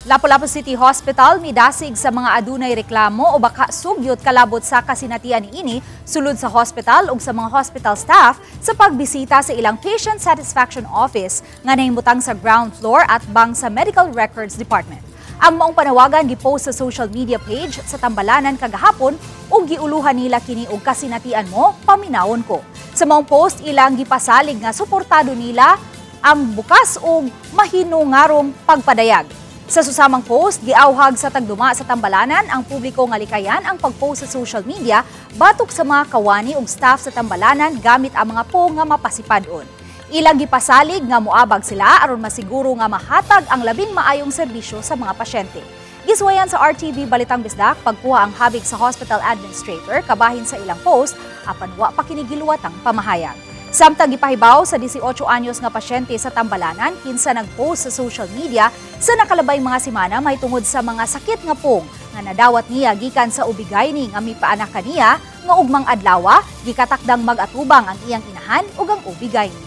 Lapu-Lapu City Hospital midasig sa mga adunay reklamo o baka sugyot kalabot sa kasinatian niini sulod sa hospital ug sa mga hospital staff sa pagbisita sa ilang Patient Satisfaction Office nga nahimutang sa ground floor at bang sa Medical Records Department. Ang maong panawagan gipost sa social media page sa Tambalanan kagahapon ug giuluhan nila kini og kasinatian mo paminawon ko. Sa maong post ilang gipasalig nga suportado nila ang bukas ug mahinungarong pagpadayag. Sa susamang post, giawhag sa tagduma sa Tambalanan ang publiko nga likayan ang pag-post sa social media batok sa mga kawani ug staff sa Tambalanan gamit ang mga po nga mapasipadon. Ilang gipasalig nga moabag sila aron masiguro nga mahatag ang labing maayong serbisyo sa mga pasyente. Giswayan sa RTV Balitang Bisdak pagkuha ang habig sa hospital administrator kabahin sa ilang post apan wa pa kini giluwatang pamahayag. Samtang gipahibaw sa 18 anyos nga pasyente sa Tambalanan kinsa nagpost sa social media sa nakalabay mga semana mahitungod sa mga sakit nga pong nga nadawat niya gikan sa ubigayni nga mipaanak kaniya nga ugmang adlaw gikatakdang mag-atubang ang iyang inahan ug ang ubigayni.